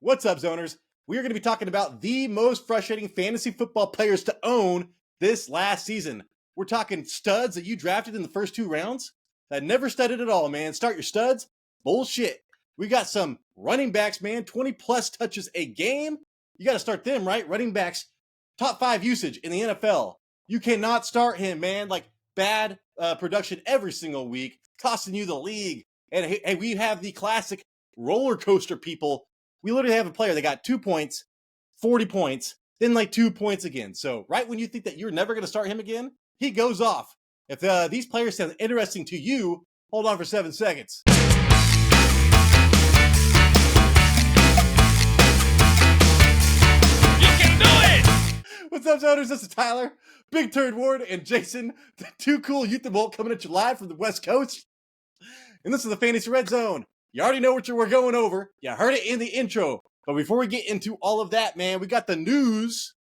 What's up, zoners? We are going to be talking about the most frustrating fantasy football players to own this last season. We're talking studs that you drafted in the first 2 rounds that never studded at all, man. Start your studs. Bullshit. We got some running backs, man. 20 plus touches a game. You got to start them, right? Running backs, top 5 usage in the NFL. You cannot start him, man. Like bad production every single week, costing you the league. And hey, we have the classic roller coaster people. We literally have a player that got 2 points, 40 points, then like 2 points again. So right when you think that you're never going to start him again, he goes off. If these players sound interesting to you, hold on for 7 seconds. You can do it! What's up, zoners? This is Tyler, Big Turd Ward, and Jason, the 2 cool youth and Bolt coming at you live from the West Coast. And this is the Fantasy Red Zone. You already know what we're going over. You heard it in the intro. But before we get into all of that, man, we got the news.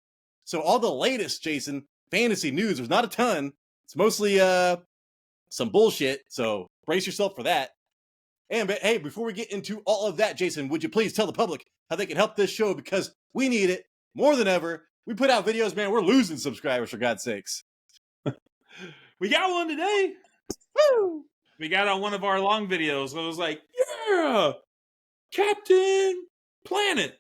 So all the latest, Jason, fantasy news. There's not a ton. It's mostly some bullshit. So brace yourself for that. And hey, before we get into all of that, Jason, would you please tell the public how they can help this show? Because we need it more than ever. We put out videos, man. We're losing subscribers, for God's sakes. We got one today. Woo! We got on one of our long videos. So it was like, yeah, Captain Planet.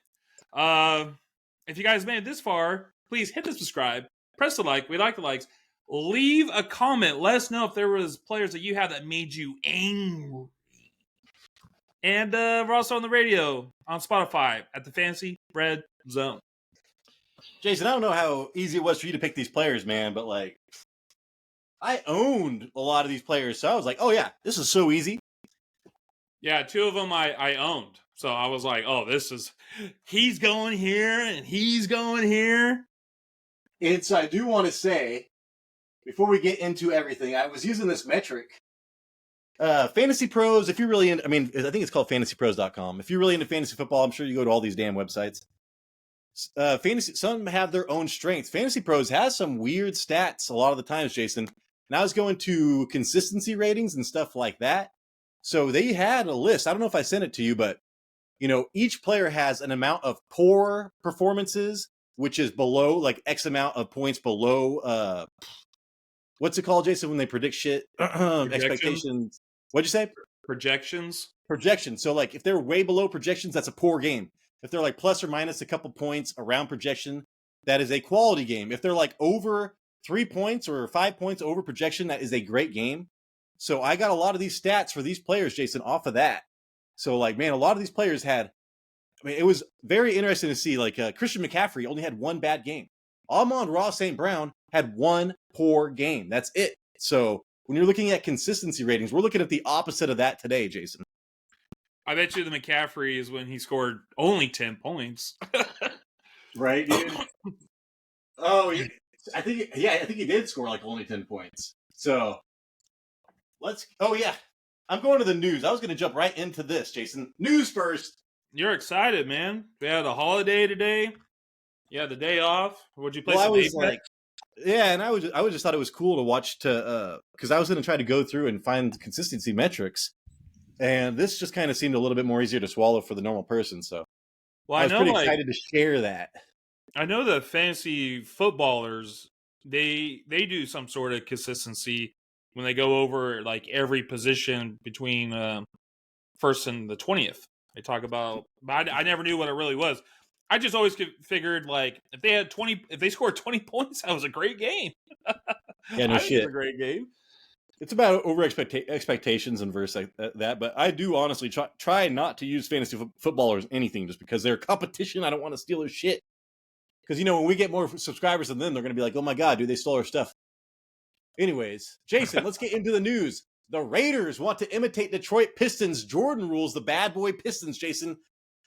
If you guys made it this far, please hit the subscribe, press the like. We like the likes. Leave a comment. Let us know if there was players that you had that made you angry. And we're also on the radio on Spotify at the Fantasy Red Zone. Jason, I don't know how easy it was for you to pick these players, man, but like, I owned a lot of these players, so I was like, oh yeah, this is so easy. Yeah, 2 of them I owned. So I was like, oh, he's going here and he's going here. And so I do want to say, before we get into everything, I was using this metric. Fantasy Pros, if you're really into, I think it's called fantasypros.com. If you're really into fantasy football, I'm sure you go to all these damn websites. Some have their own strengths. Fantasy Pros has some weird stats a lot of the times, Jason. And I was going to consistency ratings and stuff like that. So they had a list. I don't know if I sent it to you, but each player has an amount of poor performances, which is below like X amount of points below. What's it called, Jason, when they predict shit? Expectations. What'd you say? Projections. So like if they're way below projections, that's a poor game. If they're like plus or minus a couple points around projection, that is a quality game. If they're like over 3 points or 5 points over projection, that is a great game. So I got a lot of these stats for these players, Jason, off of that. So like, man, a lot of these players had, it was very interesting to see like Christian McCaffrey only had 1 bad game. Amon-Ra St. Brown had 1 poor game. That's it. So when you're looking at consistency ratings, we're looking at the opposite of that today, Jason. I bet you the McCaffrey is when he scored only 10 points. Right, dude? Oh, I think he did score like only 10 points. So I'm going to the news. I was going to jump right into this, Jason. News first. You're excited, man. We had a holiday today. You had the day off. Would you play some Apex? And I just thought it was cool to watch because I was going to try to go through and find consistency metrics. And this just kind of seemed a little bit more easier to swallow for the normal person. So I was pretty excited to share that. I know the fantasy footballers, they do some sort of consistency when they go over like every position between first and the 20th. They talk about, but I never knew what it really was. I just always figured like if they scored 20 points, that was a great game. Yeah, no shit. It was a great game. It's about over expectations and verse like that, but I do honestly try not to use fantasy footballers anything just because they're competition. I don't want to steal their shit. Because, when we get more subscribers than them, they're going to be like, oh my God, dude, they stole our stuff. Anyways, Jason, let's get into the news. The Raiders want to imitate Detroit Pistons. Jordan rules the bad boy Pistons, Jason.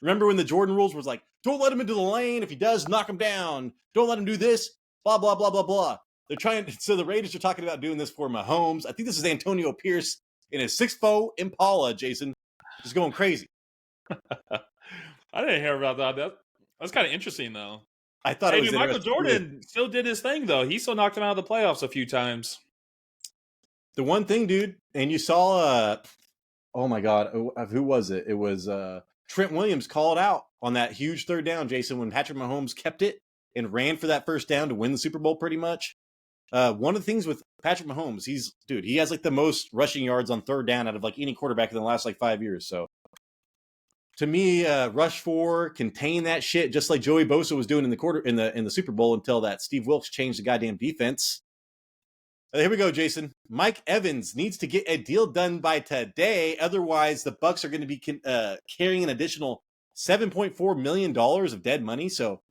Remember when the Jordan rules was like, don't let him into the lane. If he does, knock him down. Don't let him do this. Blah, blah, blah, blah, blah. So the Raiders are talking about doing this for Mahomes. I think this is Antonio Pierce in his 6'4" Impala, Jason. Just going crazy. I didn't hear about that. That's kind of interesting, though. I thought it was Michael Jordan still did his thing, though. He still knocked him out of the playoffs a few times. The one thing, dude, and you saw, oh my God, who was it? It was Trent Williams called out on that huge third down, Jason, when Patrick Mahomes kept it and ran for that first down to win the Super Bowl pretty much. One of the things with Patrick Mahomes, he has like the most rushing yards on third down out of like any quarterback in the last like 5 years. So to me, rush for, contain that shit, just like Joey Bosa was doing in the Super Bowl until that Steve Wilkes changed the goddamn defense. Here we go, Jason. Mike Evans needs to get a deal done by today. Otherwise, the Bucs are going to be carrying an additional $7.4 million of dead money. So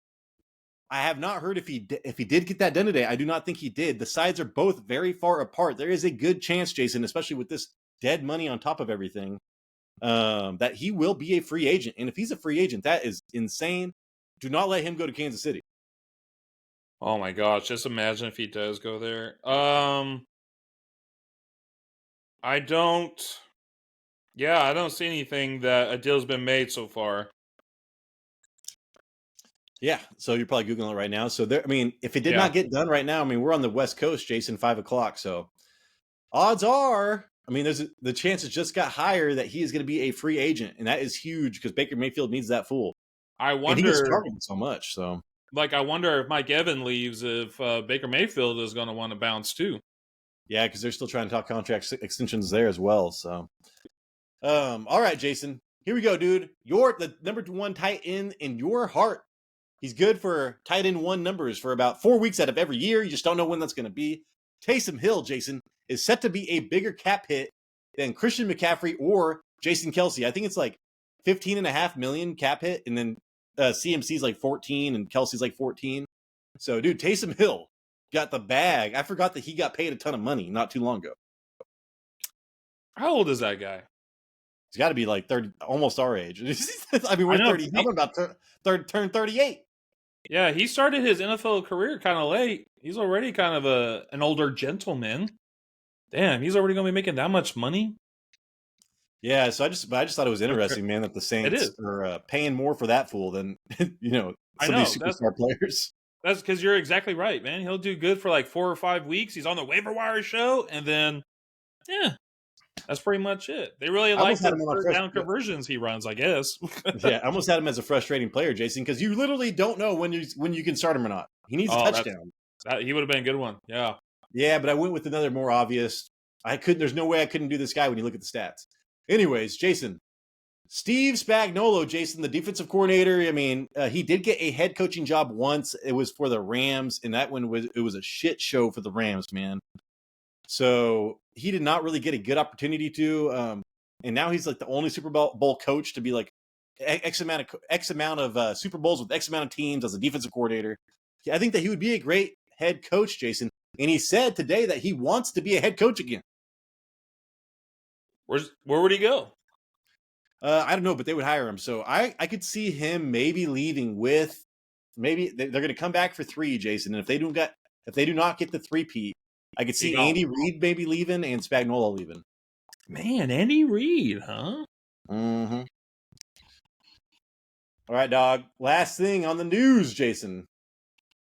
I have not heard if he did get that done today. I do not think he did. The sides are both very far apart. There is a good chance, Jason, especially with this dead money on top of everything, that he will be a free agent. And if he's a free agent, that is insane. Do not let him go to Kansas City. Oh my gosh, just imagine if he does go there. I don't see anything that a deal's been made so far. Yeah, so you're probably Googling it right now. So if it did not get done right now, we're on the West Coast, Jason, 5 o'clock. So odds are, the chances just got higher that he is going to be a free agent. And that is huge because Baker Mayfield needs that fool. I wonder. And he gets targeted so much. So, I wonder if Mike Evans leaves, if Baker Mayfield is going to want to bounce too. Yeah, because they're still trying to talk contract extensions there as well. So, all right, Jason, here we go, dude. You're the number 1 tight end in your heart. He's good for tight end 1 numbers for about 4 weeks out of every year. You just don't know when that's going to be. Taysom Hill, Jason, is set to be a bigger cap hit than Christian McCaffrey or Jason Kelce. I think it's like $15.5 million cap hit, and then CMC's like 14 and Kelsey's like 14. So, dude, Taysom Hill got the bag. I forgot that he got paid a ton of money not too long ago. How old is that guy? He's got to be like 30, almost our age. We're 30. I'm about to turn 38. Yeah, he started his NFL career kind of late. He's already kind of an older gentleman. Damn, he's already going to be making that much money? Yeah, so I just thought it was interesting, man, that the Saints are paying more for that fool than some of these superstar players. That's because you're exactly right, man. He'll do good for like 4 or 5 weeks. He's on the waiver wire show, and then, that's pretty much it. They really like the third down conversions he runs, I guess. Yeah, I almost had him as a frustrating player, Jason, because you literally don't know when you can start him or not. He needs a touchdown. He would have been a good one. Yeah. Yeah, but I went with another more obvious. There's no way I couldn't do this guy when you look at the stats. Anyways, Jason, Steve Spagnuolo, Jason, the defensive coordinator. He did get a head coaching job once. It was for the Rams, and that one was a shit show for the Rams, man. So he did not really get a good opportunity to. And now he's like the only Super Bowl coach to be like X amount of Super Bowls with X amount of teams as a defensive coordinator. I think that he would be a great head coach, Jason. And he said today that he wants to be a head coach again. Where would he go? I don't know, but they would hire him. So I could see him maybe leaving with they're going to come back for 3, Jason. And if they do not get the 3-peat, I could see Andy Reid maybe leaving and Spagnuolo leaving. Man, Andy Reid, huh? Mm-hmm. All right, dog. Last thing on the news, Jason.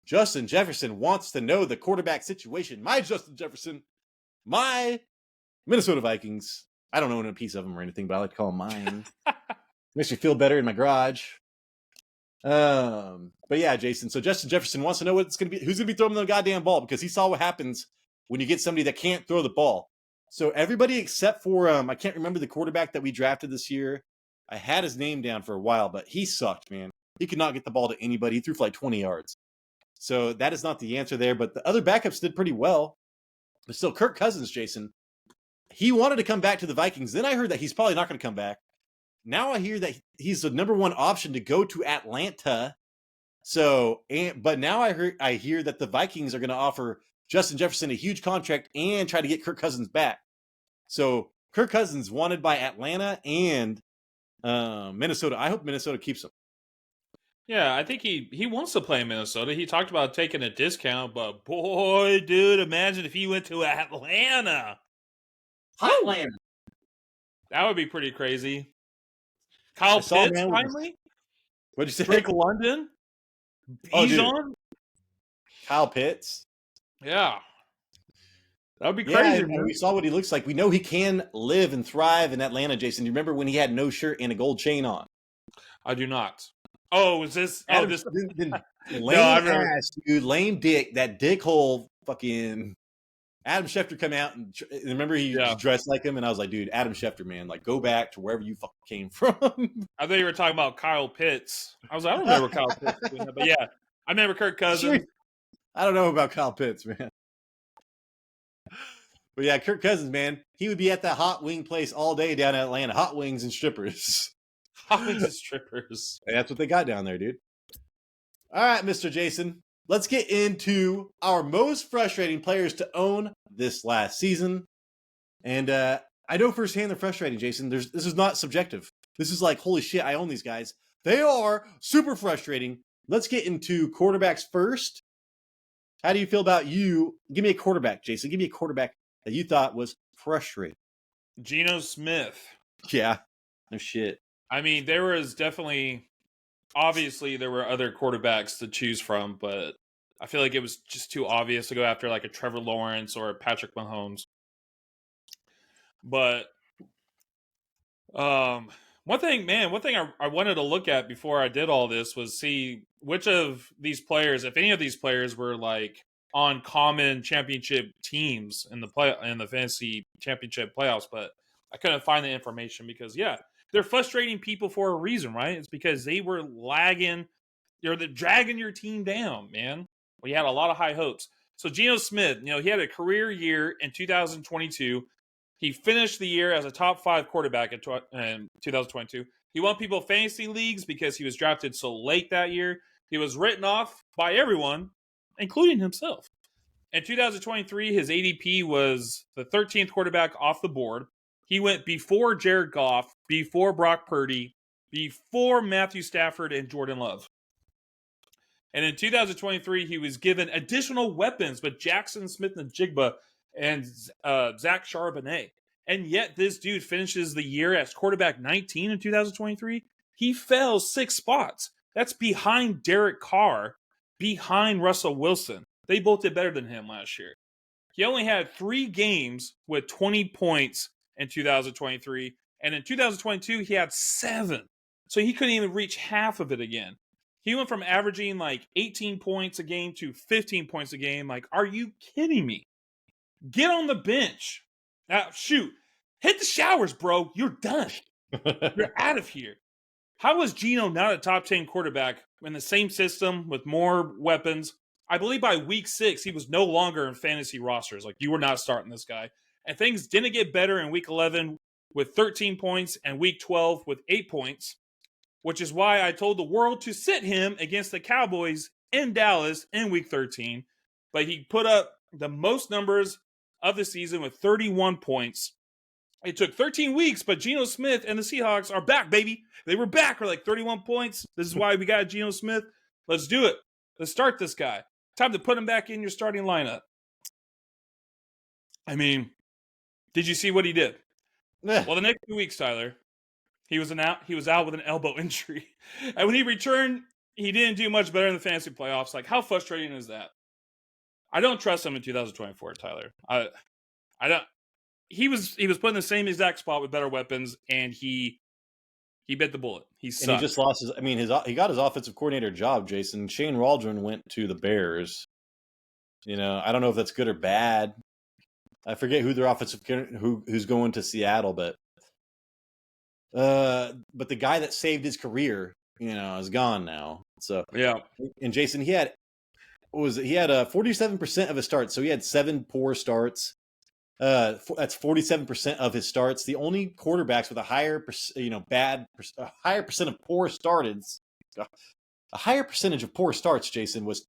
Justin Jefferson wants to know the quarterback situation. My Justin Jefferson, my Minnesota Vikings. I don't own a piece of them or anything, but I like to call them mine. Makes me feel better in my garage. But yeah, Jason. So Justin Jefferson wants to know who's going to be throwing the goddamn ball, because he saw what happens when you get somebody that can't throw the ball. So everybody except for I can't remember the quarterback that we drafted this year. I had his name down for a while, but he sucked, man. He could not get the ball to anybody. He threw for like 20 yards. So that is not the answer there. But the other backups did pretty well. But still, Kirk Cousins, Jason, he wanted to come back to the Vikings. Then I heard that he's probably not going to come back. Now I hear that he's the number 1 option to go to Atlanta. But now I hear that the Vikings are going to offer Justin Jefferson a huge contract and try to get Kirk Cousins back. So Kirk Cousins wanted by Atlanta and Minnesota. I hope Minnesota keeps him. Yeah, I think he wants to play in Minnesota. He talked about taking a discount, but boy, dude, imagine if he went to Atlanta. Atlanta. That would be pretty crazy. Kyle Pitts, finally? What'd you say? Drake London? Bijan? Kyle Pitts? Yeah. That would be crazy. Yeah, we saw what he looks like. We know he can live and thrive in Atlanta, Jason. You remember when he had no shirt and a gold chain on? I do not. Oh, is this? Oh, Adam, this. then No, lame I remember. ass dude, lame dick, that dickhole fucking Adam Schefter come out and remember he Yeah, dressed like him, and I was like, dude, Adam Schefter, man, like go back to wherever you fucking came from. I thought you were talking about Kyle Pitts. I was like, I don't remember Kyle Pitts doing that, but yeah, I remember Kirk Sure. Cousins. I don't know about Kyle Pitts, man. But yeah, Kirk Cousins, man, he would be at that hot wing place all day down in Atlanta. Hot wings and strippers. Hot wings and strippers. That's what they got down there, dude. All right, Mr. Jason, let's get into our most frustrating players to own this last season. And I know firsthand they're frustrating, Jason. This is not subjective. This is like, holy shit, I own these guys. They are super frustrating. Let's get into quarterbacks first. How do you feel about you? Give me a quarterback, Jason. Give me a quarterback that you thought was frustrating. Geno Smith. Yeah, no shit. I mean, there was definitely, obviously, there were other quarterbacks to choose from, but I feel like it was just too obvious to go after like a Trevor Lawrence or a Patrick Mahomes. But one thing I wanted to look at before I did all this was see which of these players, if any of these players were like on common championship teams in the fantasy championship playoffs, but I couldn't find the information because they're frustrating people for a reason, right? It's because they were lagging, they're dragging your team down, man. We had a lot of high hopes. So Geno Smith, he had a career year in 2022. He finished the year as a top 5 quarterback in 2022. He won people fantasy leagues because he was drafted so late that year. He was written off by everyone, including himself. In 2023, his ADP was the 13th quarterback off the board. He went before Jared Goff, before Brock Purdy, before Matthew Stafford and Jordan Love. And in 2023, he was given additional weapons with Jackson Smith-Njigba and Zach Charbonnet. And yet this dude finishes the year as quarterback 19 in 2023. He fell 6 spots. That's behind Derek Carr, behind Russell Wilson. They both did better than him last year. He only had 3 games with 20 points in 2023. And in 2022, he had 7. So he couldn't even reach half of it again. He went from averaging like 18 points a game to 15 points a game. Like, are you kidding me? Get on the bench. Shoot. Hit the showers, bro. You're done. You're out of here. How was Geno not a top 10 quarterback in the same system with more weapons? I believe by week 6, he was no longer in fantasy rosters. Like, you were not starting this guy. And things didn't get better in week 11 with 13 points and week 12 with 8 points, which is why I told the world to sit him against the Cowboys in Dallas in week 13. But he put up the most numbers of the season with 31 points. It took 13 weeks, but Geno Smith and the Seahawks are back, baby. They were back with like 31 points. This is why we got Geno Smith. Let's do it. Let's start this guy. Time to put him back in your starting lineup. I mean, did you see what he did? Well, the next 2 weeks, Tyler, he was out with an elbow injury. And when he returned, he didn't do much better in the fantasy playoffs. Like, how frustrating is that? I don't trust him in 2024, Tyler. I don't. He was put in the same exact spot with better weapons, and he bit the bullet. He sucked. And he just lost his. I mean, he got his offensive coordinator job. Jason Shane Waldron went to the Bears. I don't know if that's good or bad. I forget who their offensive who's going to Seattle, but the guy that saved his career, is gone now. So yeah. And Jason, he had 47% of his starts, so he had 7 poor starts. That's 47% of his starts. The only quarterbacks with a higher, a higher percent of poor starts, a higher percentage of poor starts, Jason, was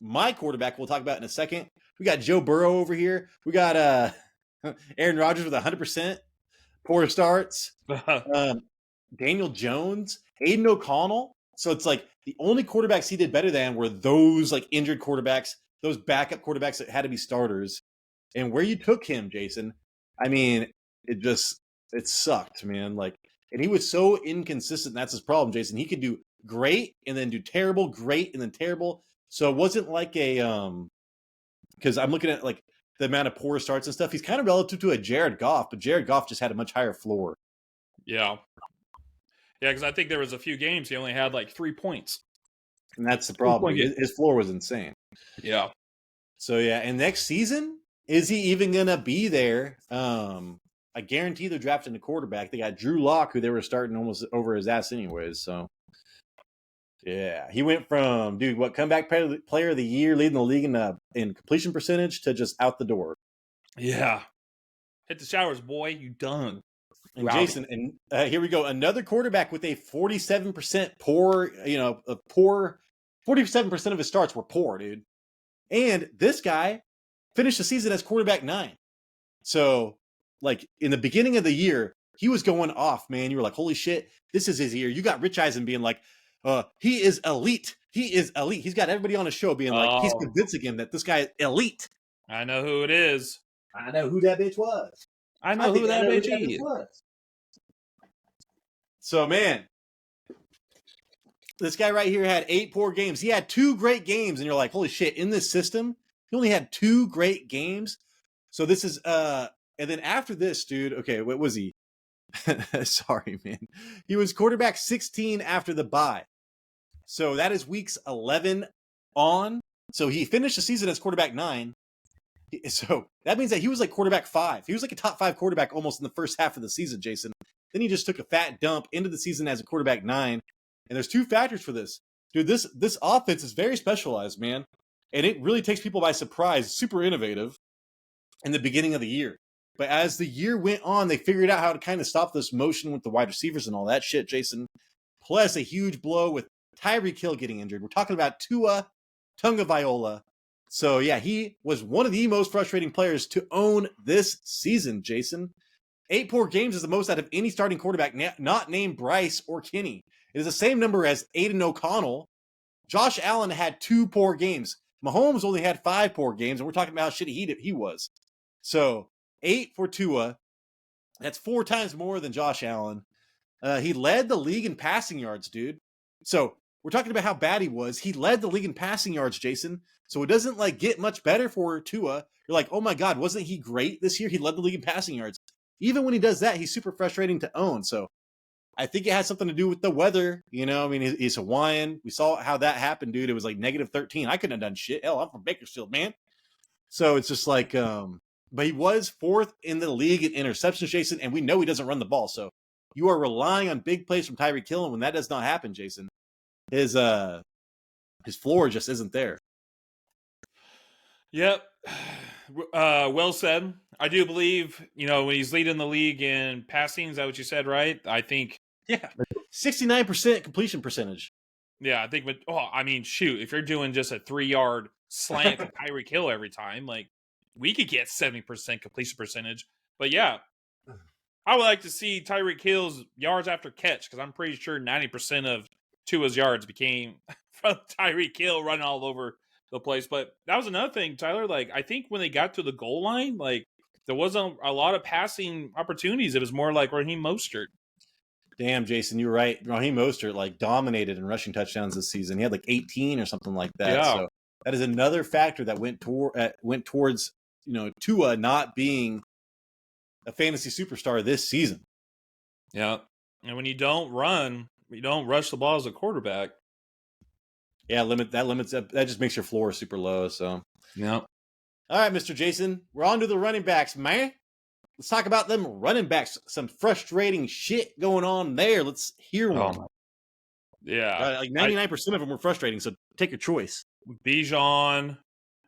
my quarterback. We'll talk about in a second. We got Joe Burrow over here. We got Aaron Rodgers with 100% poor starts. Daniel Jones, Aiden O'Connell. So it's like the only quarterbacks he did better than were those like injured quarterbacks, those backup quarterbacks that had to be starters. And where you took him, Jason, I mean, it sucked, man. Like, and he was so inconsistent. That's his problem, Jason. He could do great and then do terrible, great and then terrible. So it wasn't like because I'm looking at like the amount of poor starts and stuff. He's kind of relative to a Jared Goff, but Jared Goff just had a much higher floor. Yeah. Yeah, because I think there was a few games he only had like 3 points. And that's the problem. 3-point game. His floor was insane. Yeah. So yeah, and next season, is he even gonna be there? I guarantee they're drafting a quarterback. They got Drew Lock, who they were starting almost over his ass anyways. So yeah, he went from comeback player of the year, leading the league in completion percentage, to just out the door. Yeah. Hit the showers, boy. You done. And Rowdy. Jason, and here we go, another quarterback with a 47% poor 47% of his starts were poor, dude. And this guy finished the season as quarterback 9. So, like, in the beginning of the year, he was going off, man. You were like, holy shit, this is his year. You got Rich Eisen being like, he is elite. He is elite. He's got everybody on his show being like, he's convincing him that this guy is elite. I know who it is. I know who that bitch was. I know who that bitch is. So, man, this guy right here had 8 poor games. He had 2 great games, and you're like, holy shit, in this system, he only had 2 great games. So this is, and then after this, dude, okay, what was he? Sorry, man. He was quarterback 16 after the bye. So that is weeks 11 on. So he finished the season as quarterback 9. So that means that he was like quarterback 5. He was like a top 5 quarterback almost in the first half of the season, Jason. Then he just took a fat dump into the season as a quarterback 9. And there's 2 factors for this. Dude, this offense is very specialized, man. And it really takes people by surprise, super innovative in the beginning of the year. But as the year went on, they figured out how to kind of stop this motion with the wide receivers and all that shit, Jason. Plus a huge blow with Tyreek Hill getting injured. We're talking about Tua Tagovailoa. So yeah, he was one of the most frustrating players to own this season, Jason. 8 poor games is the most out of any starting quarterback not named Bryce or Kenny. It is the same number as Aiden O'Connell. Josh Allen had 2 poor games. Mahomes only had 5 poor games, and we're talking about how shitty he was. So 8 for Tua. That's 4 times more than Josh Allen. He led the league in passing yards, dude. So we're talking about how bad he was. He led the league in passing yards, Jason. So it doesn't like get much better for Tua. You're like, oh my God, wasn't he great this year? He led the league in passing yards. Even when he does that, he's super frustrating to own. So I think it has something to do with the weather. You know, I mean, he's Hawaiian. We saw how that happened, dude. It was like -13. I couldn't have done shit. Hell, I'm from Bakersfield, man. So it's just like, but he was 4th in the league in interceptions, Jason, and we know he doesn't run the ball. So you are relying on big plays from Tyreek Hill, and when that does not happen, Jason, his floor just isn't there. Yep. Well said. I do believe, when he's leading the league in passing, is that what you said, right? I think. Yeah. 69% completion percentage. Yeah, I think, shoot, if you're doing just a 3-yard slant to Tyreek Hill every time, like, we could get 70% completion percentage. But yeah, I would like to see Tyreek Hill's yards after catch, because I'm pretty sure 90% of Tua's yards became from Tyreek Hill running all over the place. But that was another thing, Tyler. Like, I think when they got to the goal line, like, there wasn't a lot of passing opportunities. It was more like Raheem Mostert. Damn, Jason, you're right. Raheem Mostert like dominated in rushing touchdowns this season. He had like 18 or something like that. Yeah. So that is another factor that went towards Tua not being a fantasy superstar this season. Yeah, and when you don't rush the ball as a quarterback. Yeah, that just makes your floor super low. So yeah. All right, Mr. Jason, we're on to the running backs, man. Let's talk about them running backs. Some frustrating shit going on there. Let's hear one. Yeah. Like 99% of them were frustrating, so take your choice. Bijan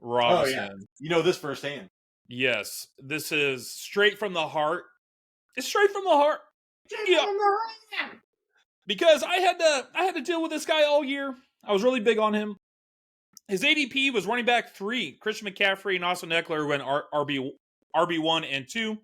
Robinson. Oh, yeah. You know this firsthand. Yes. This is straight from the heart. It's straight from the heart. Yeah. Because I had to deal with this guy all year. I was really big on him. His ADP was running back 3. Christian McCaffrey and Austin Eckler went RB1 and 2.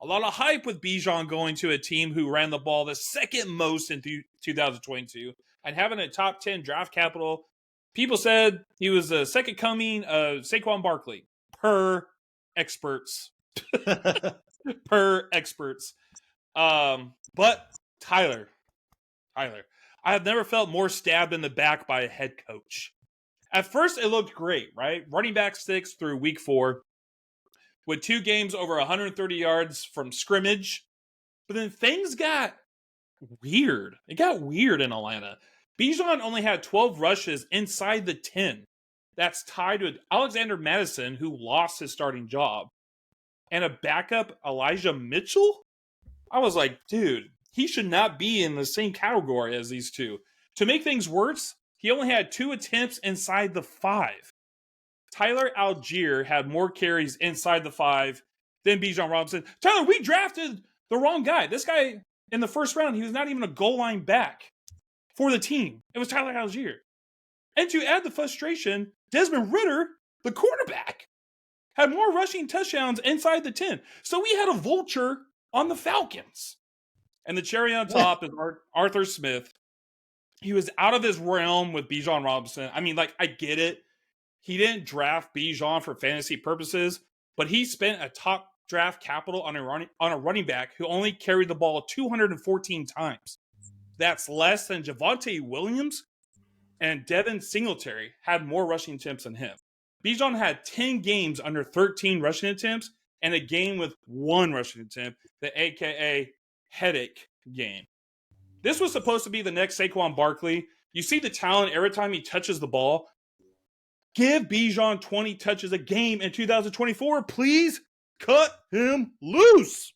A lot of hype with Bijan going to a team who ran the ball the second most in 2022 and having a top 10 draft capital. People said he was the second coming of Saquon Barkley, per experts. But Tyler, I have never felt more stabbed in the back by a head coach. At first, it looked great, right? Running back 6 through week 4 with 2 games over 130 yards from scrimmage. But then things got weird. It got weird in Atlanta. Bijan only had 12 rushes inside the 10. That's tied with Alexander Madison, who lost his starting job, and a backup Elijah Mitchell. I was like, dude, he should not be in the same category as these two. To make things worse, he only had 2 attempts inside the 5. Tyler Algier had more carries inside the 5 than Bijan Robinson. Tyler, we drafted the wrong guy. This guy in the first round, he was not even a goal line back for the team. It was Tyler Algier. And to add the frustration, Desmond Ridder, the quarterback, had more rushing touchdowns inside the 10. So we had a vulture on the Falcons. And the cherry on top is Arthur Smith. He was out of his realm with Bijan Robinson. I mean, like, I get it. He didn't draft Bijan for fantasy purposes, but he spent a top draft capital on a running back who only carried the ball 214 times. That's less than Javonte Williams, and Devin Singletary had more rushing attempts than him. Bijan had 10 games under 13 rushing attempts and a game with 1 rushing attempt, the AKA headache game. This was supposed to be the next Saquon Barkley. You see the talent every time he touches the ball. Give Bijan 20 touches a game in 2024. Please cut him loose.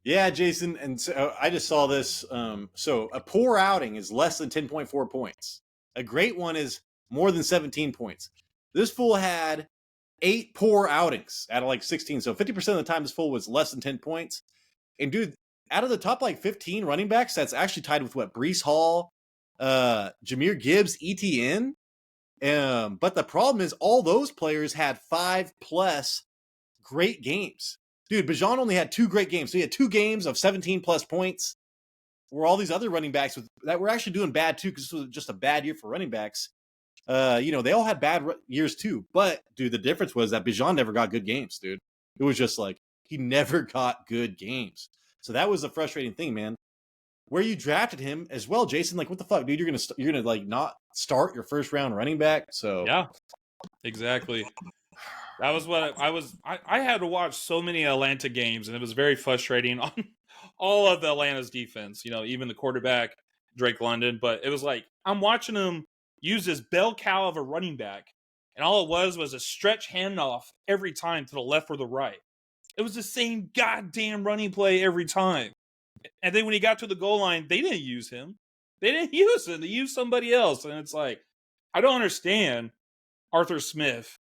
Yeah, Jason. And so I just saw this. So a poor outing is less than 10.4 points. A great one is more than 17 points. This fool had 8 poor outings out of like 16. So 50% of the time this fool was less than 10 points. And dude, out of the top like 15 running backs, that's actually tied with what? Breece Hall, Jahmyr Gibbs, ETN. But the problem is all those players had 5+ great games. Dude, Bijan only had 2 great games. So he had 2 games of 17+ points, where all these other running backs that were actually doing bad too, because this was just a bad year for running backs. They all had bad years too. But dude, the difference was that Bijan never got good games, dude. It was just like he never got good games. So that was a frustrating thing, man. Where you drafted him as well, Jason. Like, what the fuck, dude? You're gonna like not start your first round running back. So yeah, exactly. That was what I had to watch so many Atlanta games, and it was very frustrating on all of the Atlanta's defense. Even the quarterback Drake London. But it was like I'm watching him use this bell cow of a running back, and all it was a stretch handoff every time to the left or the right. It was the same goddamn running play every time. And then when he got to the goal line, they didn't use him. They didn't use him. They used somebody else. And it's like, I don't understand Arthur Smith,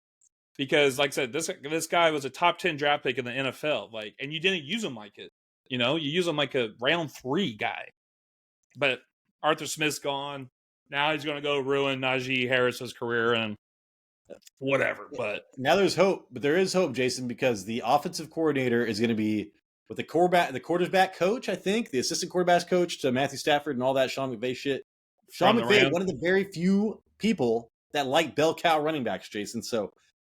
because like I said, this guy was a top 10 draft pick in the NFL. Like, and you didn't use him like it. You use him like a round 3 guy. But Arthur Smith's gone. Now he's going to go ruin Najee Harris's career and whatever. But now there's hope. But there is hope, Jason, because the offensive coordinator is going to be with the quarterback coach, I think, the assistant quarterback coach to Matthew Stafford and all that Sean McVay shit. Sean McVay, one of the very few people that like bell cow running backs, Jason. So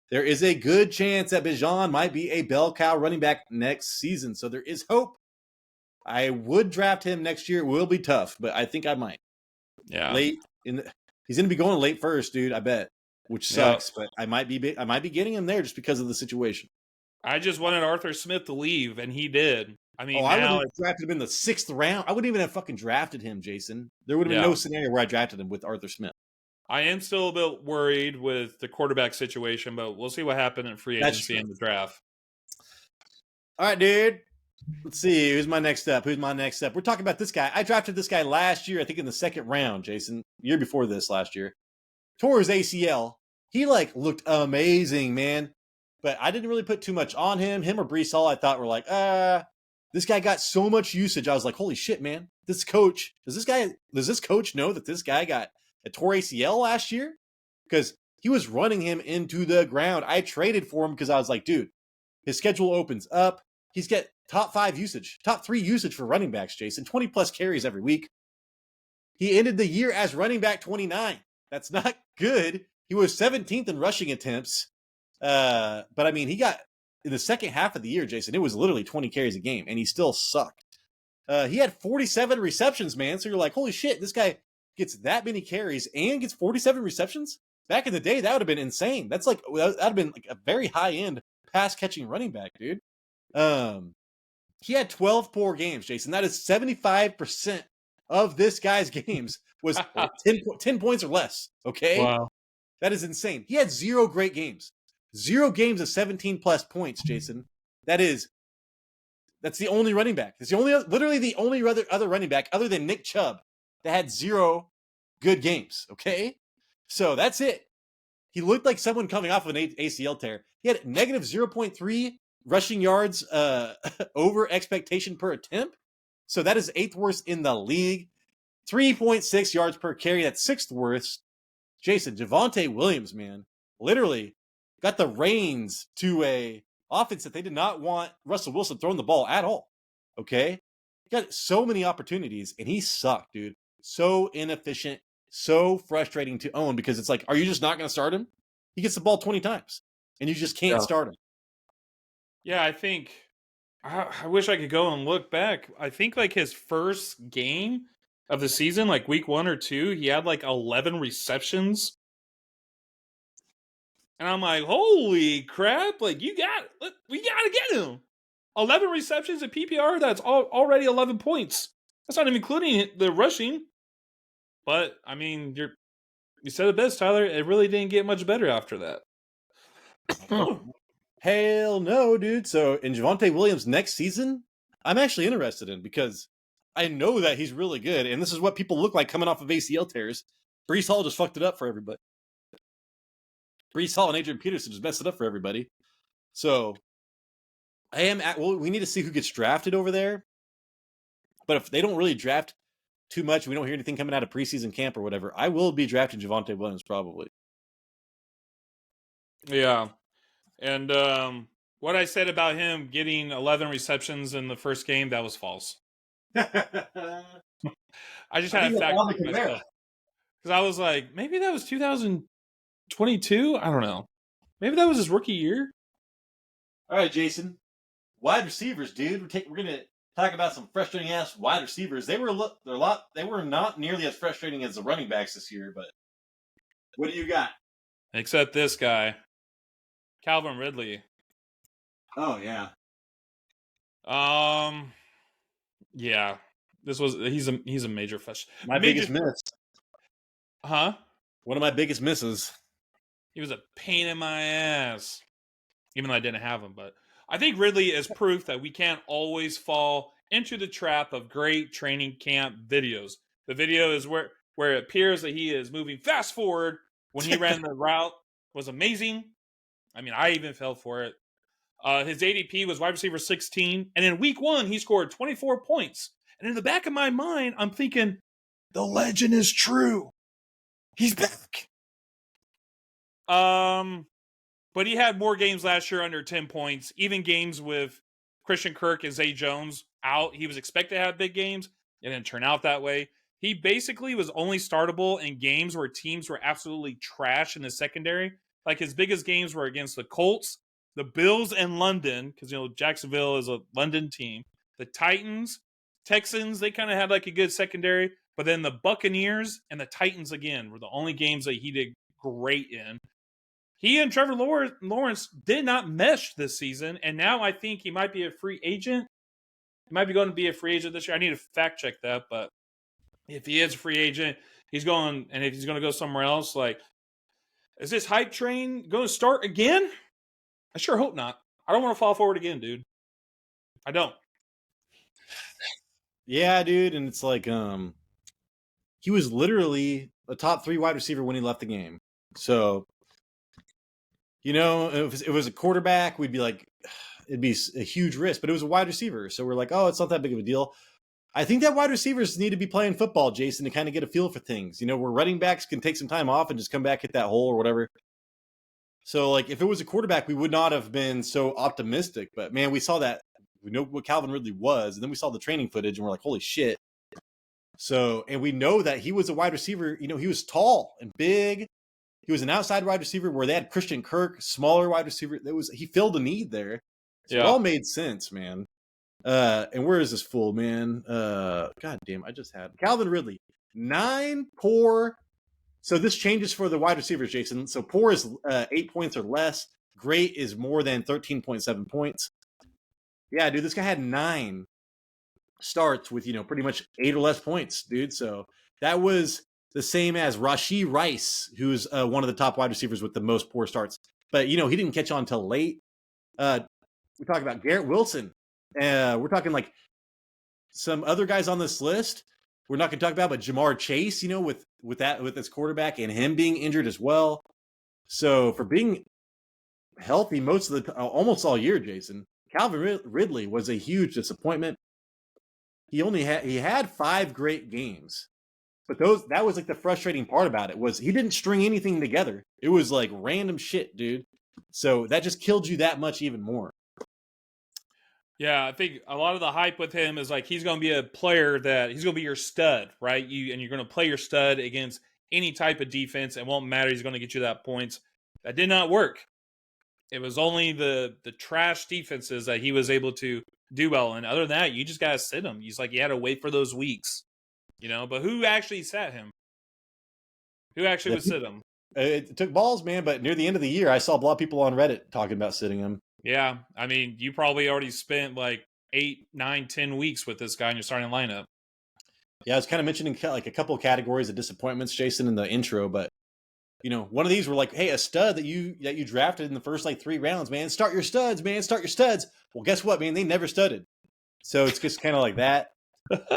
there is a good chance that Bijan might be a bell cow running back next season. So there is hope. I would draft him next year. It will be tough, but I think I might. Yeah. He's going to be going late first, dude, I bet, which sucks, but I might be getting him there just because of the situation. I just wanted Arthur Smith to leave, and he did. I mean, I would have drafted him in the 6th round. I wouldn't even have fucking drafted him, Jason. There would have been no scenario where I drafted him with Arthur Smith. I am still a bit worried with the quarterback situation, but we'll see what happened in free agency and the draft. All right, dude. Let's see. Who's my next step? We're talking about this guy. I drafted this guy last year, I think in the 2nd round, Jason. Year before this, last year. Tore his ACL. He looked amazing, man. But I didn't really put too much on him. Him or Breece Hall, I thought were like, this guy got so much usage. I was like, holy shit, man. Does this coach know that this guy got a tore ACL last year? Because he was running him into the ground. I traded for him because I was like, dude, his schedule opens up. He's got top 3 usage for running backs, Jason. 20+ carries every week. He ended the year as running back 29. That's not good. He was 17th in rushing attempts. But I mean, he got in the second half of the year, Jason, it was literally 20 carries a game, and he still sucked. He had 47 receptions, man. So you're like, holy shit, this guy gets that many carries and gets 47 receptions? Back in the day, that would have been insane. That would have been like a very high-end pass-catching running back, dude. He had 12 poor games, Jason. That is 75% of this guy's games was 10 points or less. Okay. Wow. That is insane. He had 0 great games. 0 games of 17 plus points, Jason. That's the only running back. It's literally the only other running back other than Nick Chubb that had 0 good games. Okay. So that's it. He looked like someone coming off of an ACL tear. He had negative 0.3 rushing yards over expectation per attempt. So that is 8th worst in the league. 3.6 yards per carry. That's 6th worst. Jason, Javonte Williams, man, literally got the reins to a offense that they did not want Russell Wilson throwing the ball at all. Okay? He got so many opportunities, and he sucked, dude. So inefficient, so frustrating to own because it's like, are you just not going to start him? He gets the ball 20 times, and you just can't start him. Yeah, I think I wish I could go and look back. I think like his first game of the season, like week 1 or 2, he had like 11 receptions. And I'm like, holy crap, like we got to get him. 11 receptions at PPR, that's already 11 points. That's not even including the rushing. But, I mean, you said it best, Tyler. It really didn't get much better after that. Hell no, dude. So in Javonte Williams next season, I'm actually interested in because I know that he's really good, and this is what people look like coming off of ACL tears. Breece Hall just fucked it up for everybody. Breece Hall and Adrian Peterson just messed it up for everybody. So we need to see who gets drafted over there. But if they don't really draft too much, we don't hear anything coming out of preseason camp or whatever, I will be drafting Javonte Williams probably. Yeah. And what I said about him getting 11 receptions in the first game, that was false. I just had a fact check myself. Because I was like, maybe that was 2022? I don't know. Maybe that was his rookie year? All right, Jason. Wide receivers, dude. We're going to talk about some frustrating ass wide receivers. They were not nearly as frustrating as the running backs this year, but what do you got? Except this guy. Calvin Ridley. Oh yeah. Yeah. He's a major fish. Biggest miss. Huh? One of my biggest misses. He was a pain in my ass. Even though I didn't have him, but I think Ridley is proof that we can't always fall into the trap of great training camp videos. The video is where it appears that he is moving fast forward when he ran the route was amazing. I mean, I even fell for it. His ADP was wide receiver 16. And in week 1, he scored 24 points. And in the back of my mind, I'm thinking, the legend is true. He's back. But he had more games last year under 10 points. Even games with Christian Kirk and Zay Jones out. He was expected to have big games. It didn't turn out that way. He basically was only startable in games where teams were absolutely trash in the secondary. Like his biggest games were against the Colts, the Bills, and London, because Jacksonville is a London team. The Titans, Texans, they kind of had like a good secondary, but then the Buccaneers and the Titans again were the only games that he did great in. He and Trevor Lawrence did not mesh this season, and now I think he might be a free agent. He might be going to be a free agent this year. I need to fact check that, but if he is a free agent, he's going, and if he's going to go somewhere else, like, is this hype train going to start again? I sure hope not. I don't want to fall forward again, dude. I don't. Yeah, dude, and it's like he was literally a top 3 wide receiver when he left the game. So, if it was a quarterback, we'd be like, it'd be a huge risk, but it was a wide receiver. So we're like, oh, it's not that big of a deal. I think that wide receivers need to be playing football, Jason, to kind of get a feel for things. Where running backs can take some time off and just come back, hit that hole or whatever. So, like, if it was a quarterback, we would not have been so optimistic. But, man, we saw that. We know what Calvin Ridley was. And then we saw the training footage, and we're like, holy shit. So, and we know that he was a wide receiver. He was tall and big. He was an outside wide receiver where they had Christian Kirk, smaller wide receiver. He filled a need there. So It all made sense, man. And where is this fool, man? God damn, I just had Calvin Ridley. 9 poor. So this changes for the wide receivers, Jason. So poor is 8 points or less. Great is more than 13.7 points. Yeah, dude, this guy had 9 starts with, pretty much 8 or less points, dude. So that was the same as Rashee Rice, who's one of the top wide receivers with the most poor starts. But, he didn't catch on till late. We talk about Garrett Wilson. We're talking like some other guys on this list. We're not going to talk about, but Jamar Chase, with his quarterback and him being injured as well. So for being healthy most of the almost all year, Jason, Calvin Ridley was a huge disappointment. He had 5 great games, but that was like the frustrating part about it was he didn't string anything together. It was like random shit, dude. So that just killed you that much even more. Yeah, I think a lot of the hype with him is like he's going to be a player that he's going to be your stud, right? You're going to play your stud against any type of defense. It won't matter. He's going to get you that points. That did not work. It was only the trash defenses that he was able to do well. And other than that, you just got to sit him. He's like, you had to wait for those weeks, But who actually sat him? Who actually would sit him? It took balls, man. But near the end of the year, I saw a lot of people on Reddit talking about sitting him. Yeah, I mean, you probably already spent like 8, 9, 10 weeks with this guy in your starting lineup. Yeah, I was kind of mentioning like a couple of categories of disappointments, Jason, in the intro, but one of these were like, hey, a stud that you drafted in the first like 3 rounds, man. Start your studs, man. Start your studs. Well, guess what, man? They never studded. So it's just kind of like that.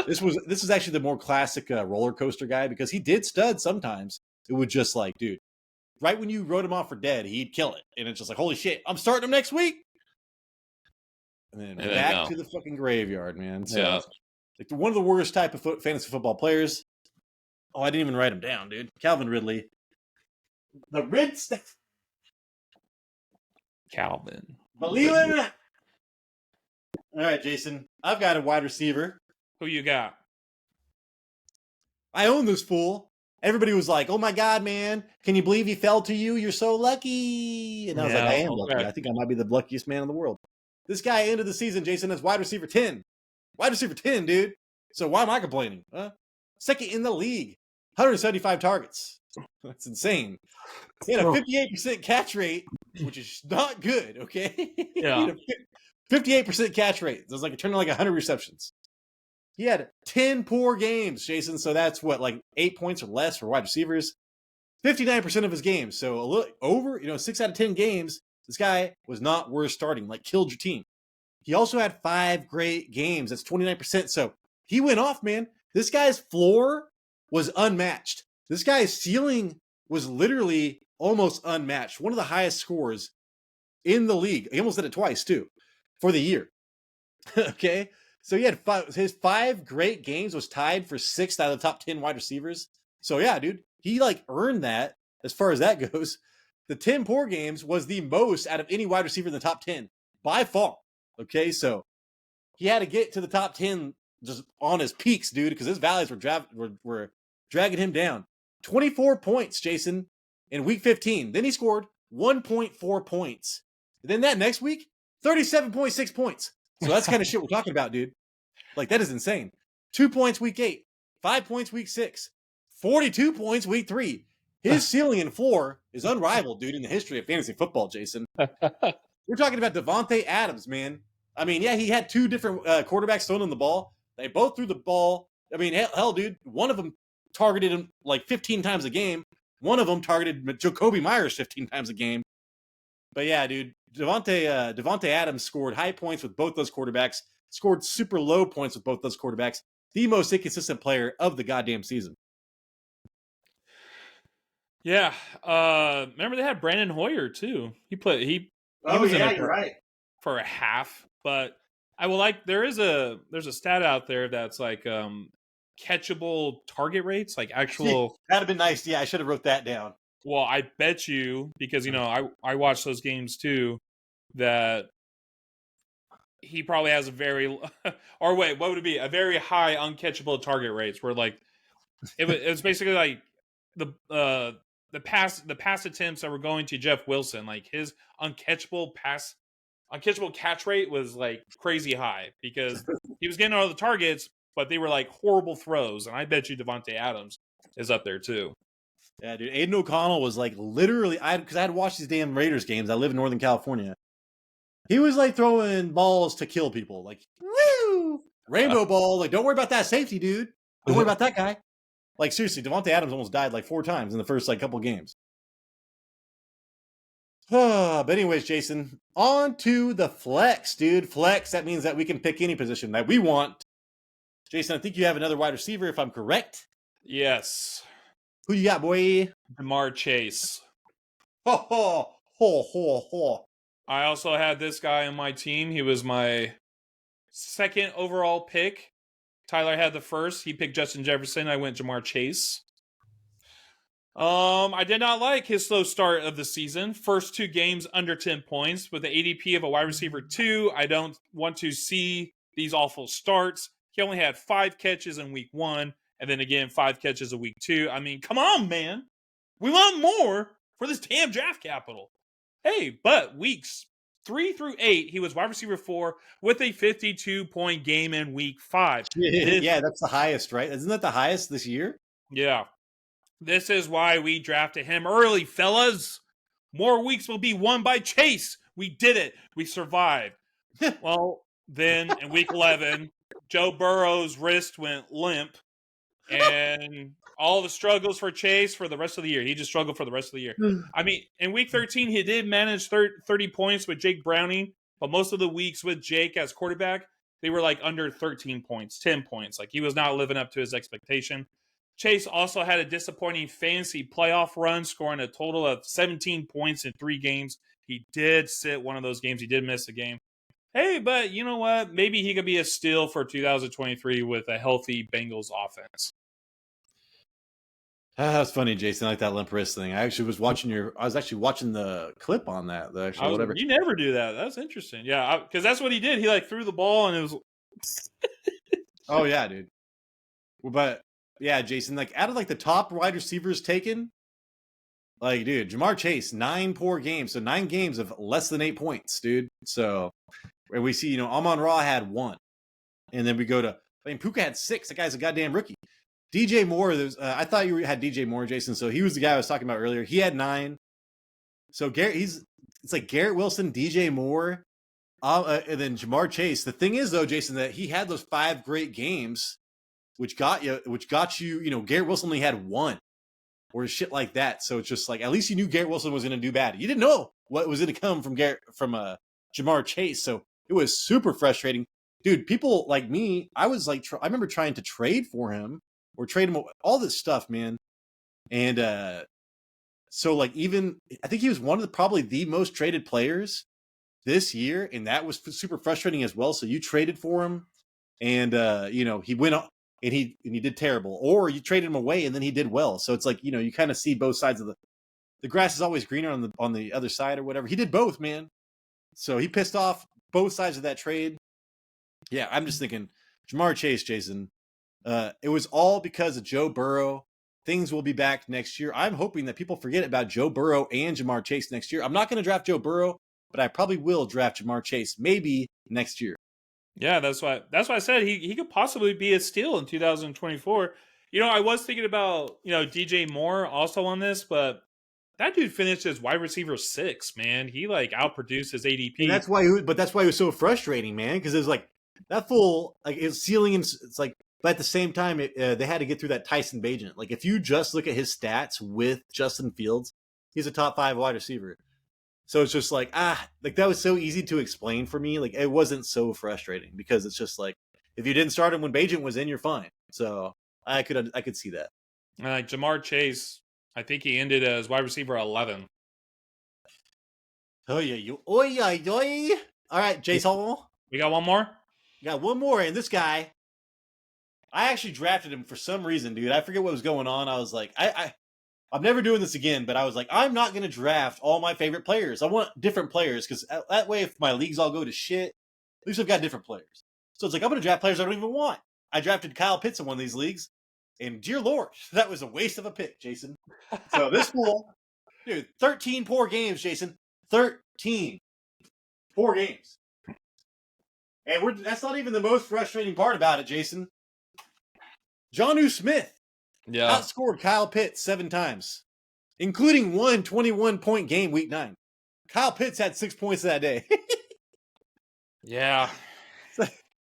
This is actually the more classic roller coaster guy because he did stud sometimes. It would just like, dude, right when you wrote him off for dead, he'd kill it. And it's just like, holy shit, I'm starting him next week. And then back to the fucking graveyard, man. So, like one of the worst type of fantasy football players. Oh, I didn't even write him down, dude. Calvin Ridley. The Rid Staff. Calvin. Believe it or not. All right, Jason. I've got a wide receiver. Who you got? I own this fool. Everybody was like, oh my God, man. Can you believe he fell to you? You're so lucky. And I was like, I am lucky. I think I might be the luckiest man in the world. This guy ended the season, Jason, as wide receiver 10. Wide receiver 10, dude. So why am I complaining? Second in the league. 175 targets. That's insane. He had a 58% catch rate, which is not good, okay? Yeah. 58% catch rate. It was like a turn of like 100 receptions. He had 10 poor games, Jason. So that's what, like 8 points or less for wide receivers. 59% of his games. So a little over, 6 out of 10 games. This guy was not worth starting, like killed your team. He also had 5 great games. That's 29%. So he went off, man. This guy's floor was unmatched. This guy's ceiling was literally almost unmatched. One of the highest scores in the league. He almost did it twice, too, for the year. Okay? So he had his 5 great games was tied for 6th out of the top 10 wide receivers. So yeah, dude, he like earned that as far as that goes. The 10 poor games was the most out of any wide receiver in the top 10 by far. Okay, so he had to get to the top 10 just on his peaks, dude, because his valleys were dragging him down. 24 points, Jason, in week 15. Then he scored 1.4 points. And then that next week, 37.6 points. So that's kind of shit we're talking about, dude. Like, that is insane. 2 points week 8, 5 points week 6, 42 points week 3. His ceiling and floor is unrivaled, dude, in the history of fantasy football, Jason. We're talking about Davante Adams, man. I mean, yeah, he had 2 different quarterbacks throwing him the ball. They both threw the ball. I mean, hell, dude, one of them targeted him like 15 times a game. One of them targeted Jacoby Myers 15 times a game. But yeah, dude, Davante Adams scored high points with both those quarterbacks, scored super low points with both those quarterbacks. The most inconsistent player of the goddamn season. Yeah. Remember they had Brandon Hoyer too. He was in it you're right. For a half, but I will like there's a stat out there that's like catchable target rates, like actual. That'd have been nice. Yeah, I should have wrote that down. Well, I bet you, because I watched those games too, that he probably has a very or wait, what would it be? A very high uncatchable target rates where like it was basically like the pass attempts that were going to Jeff Wilson, like his uncatchable catch rate was like crazy high because he was getting all the targets, but they were like horrible throws. And I bet you Davante Adams is up there too. Yeah, dude. Aiden O'Connell was like literally, because I had watched these damn Raiders games. I live in Northern California. He was like throwing balls to kill people. Like, woo! Rainbow ball. Like, don't worry about that safety, dude. Don't worry about that guy. Like, seriously, Devontae Adams almost died like 4 times in the first like couple games. But anyways, Jason, on to the flex, dude. Flex, that means that we can pick any position that we want. Jason, I think you have another wide receiver, if I'm correct. Yes. Who you got, boy? Jamar Chase. Ho, ho, ho, ho, ho. I also had this guy on my team. He was my second overall pick. Tyler had the first. He picked Justin Jefferson. I went Jamar Chase. I did not like his slow start of the season. First 2 games under 10 points with the ADP of a wide receiver 2. I don't want to see these awful starts. He only had 5 catches in week 1, and then again 5 catches in week 2. I mean, come on, man. We want more for this damn draft capital. Hey, but weeks 3 through 8, he was wide receiver 4 with a 52-point game in week 5. Yeah, that's the highest, right? Isn't that the highest this year? Yeah. This is why we drafted him early, fellas. More weeks will be won by Chase. We did it. We survived. Well, then in week 11, Joe Burrow's wrist went limp, and all the struggles for Chase for the rest of the year. He just struggled for the rest of the year. I mean, in week 13, he did manage 30 points with Jake Browning, but most of the weeks with Jake as quarterback, they were like under 13 points, 10 points. Like he was not living up to his expectation. Chase also had a disappointing fantasy playoff run, scoring a total of 17 points in 3 games. He did sit one of those games. He did miss a game. Hey, but you know what? Maybe he could be a steal for 2023 with a healthy Bengals offense. That's funny, Jason. I like that limp wrist thing. I was actually watching the clip on that. Whatever. You never do that. That's interesting. Yeah, because that's what he did. He like threw the ball and it was. Oh yeah, dude. But yeah, Jason. Like out of like the top wide receivers taken, like dude, Jamar Chase 9 poor games, so 9 games of less than 8 points, dude. So and we see Amon-Ra had 1, and then we go to Puka had 6. That guy's a goddamn rookie. DJ Moore, I thought you had DJ Moore, Jason. So he was the guy I was talking about earlier. He had 9. So it's like Garrett Wilson, DJ Moore, and then Jamar Chase. The thing is, though, Jason, that he had those 5 great games, which got you. Garrett Wilson only had 1, or shit like that. So it's just like at least you knew Garrett Wilson was going to do bad. You didn't know what was going to come from Jamar Chase. So it was super frustrating, dude. People like me, I was like, I remember trying to trade for him. Or trade him, all this stuff, man. And so like I think he was one of probably the most traded players this year, and that was super frustrating as well. So you traded for him, and he went on and he did terrible, or you traded him away and then he did well. So it's like you kind of see both sides of the grass is always greener on the other side or whatever. He did both, man. So he pissed off both sides of that trade. Yeah, I'm just thinking Jamar Chase, Jason. It was all because of Joe Burrow. Things will be back next year. I'm hoping that people forget about Joe Burrow and Jamar Chase next year. I'm not going to draft Joe Burrow, but I probably will draft Jamar Chase maybe next year. Yeah, that's why I said he could possibly be a steal in 2024. I was thinking about DJ Moore also on this, but that dude finished as wide receiver 6. Man, he like outproduced his ADP. And that's why it was so frustrating, man. Because it was like that fool, like his ceiling, and it's like. But at the same time, they had to get through that Tyson Bagent. Like, if you just look at his stats with Justin Fields, he's a top 5 wide receiver. So it's just like, like that was so easy to explain for me. Like, it wasn't so frustrating because it's just like, if you didn't start him when Bagent was in, you're fine. So I could see that. Like Jamar Chase, I think he ended as wide receiver 11. Oh yeah, all right, Jason. We got one more. We got one more, and this guy. I actually drafted him for some reason, dude. I forget what was going on. I was like, I'm never doing this again, but I was like, I'm not going to draft all my favorite players. I want different players because that way, if my leagues all go to shit, at least I've got different players. So it's like, I'm going to draft players I don't even want. I drafted Kyle Pitts in one of these leagues, and dear Lord, that was a waste of a pick, Jason. So this fool, dude, 13 poor games, Jason. 13 poor games. And that's not even the most frustrating part about it, Jason. Jonnu Smith outscored Kyle Pitts 7 times, including one 21-point game week 9. Kyle Pitts had 6 points that day. Yeah.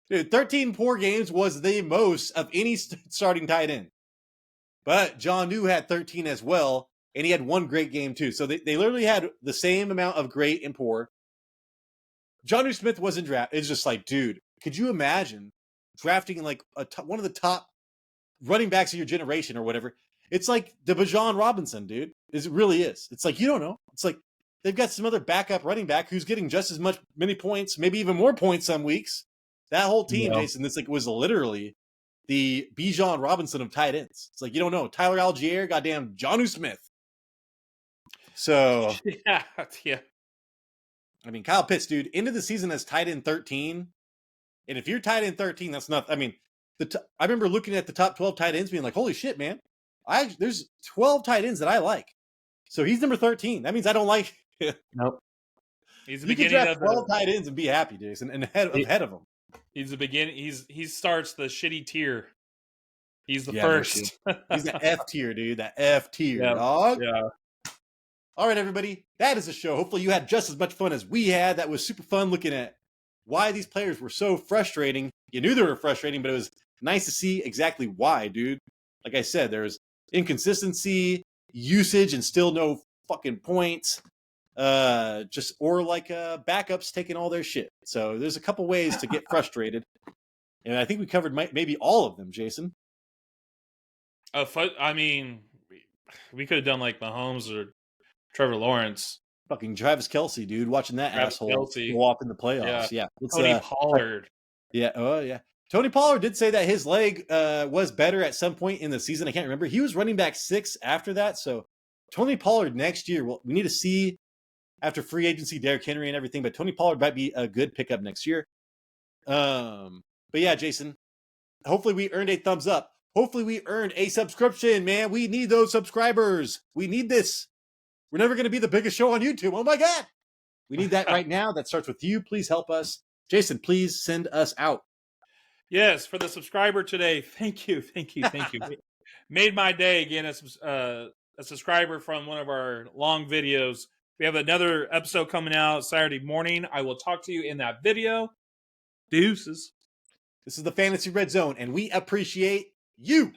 Dude, 13 poor games was the most of any starting tight end. But Jonnu had 13 as well, and he had one great game too. So they literally had the same amount of great and poor. Jonnu Smith wasn't drafted. It's just like, dude, could you imagine drafting like one of the top running backs of your generation or whatever? It's like the Bijan Robinson, dude. It really is. It's like, you don't know. It's like they've got some other backup running back who's getting just as many points, maybe even more points some weeks. That whole team, Jason, this like was literally the Bijan Robinson of tight ends. It's like, you don't know. Tyler Algier, goddamn Jonnu Smith. So yeah. I mean, Kyle Pitts, dude, into the season as tight end 13. And if you're tight end 13, that's not, I mean, I remember looking at the top 12 tight ends being like, holy shit, man. There's 12 tight ends that I like. So he's number 13. That means I don't like. Nope. He's the you can beginning draft of 12 tight ends and be happy, Jason, and ahead of them. He's the beginning. He starts the shitty tier. He's the Yeah, first. He's the F tier, dude. That F tier, Yeah. dog. Yeah. All right, everybody. That is the show. Hopefully you had just as much fun as we had. That was super fun looking at why these players were so frustrating. You knew they were frustrating, but it was nice to see exactly why, dude. Like I said, there's inconsistency, usage, and still no fucking points. Or backups taking all their shit. So there's a couple ways to get frustrated. And I think we covered maybe all of them, Jason. I mean, we could have done like Mahomes or Trevor Lawrence. Fucking Travis Kelce, dude, watching that asshole go off in the playoffs. Yeah. Tony Pollard. Yeah. Oh, yeah. Tony Pollard did say that his leg was better at some point in the season. I can't remember. He was running back 6 after that. So Tony Pollard next year, we need to see after free agency, Derrick Henry and everything. But Tony Pollard might be a good pickup next year. But yeah, Jason, hopefully we earned a thumbs up. Hopefully we earned a subscription, man. We need those subscribers. We need this. We're never going to be the biggest show on YouTube. Oh my God. We need that right now. That starts with you. Please help us. Jason, please send us out. Yes, for the subscriber today. Thank you. Made my day again as a subscriber from one of our long videos. We have another episode coming out Saturday morning. I will talk to you in that video. Deuces. This is the Fantasy Red Zone, and we appreciate you.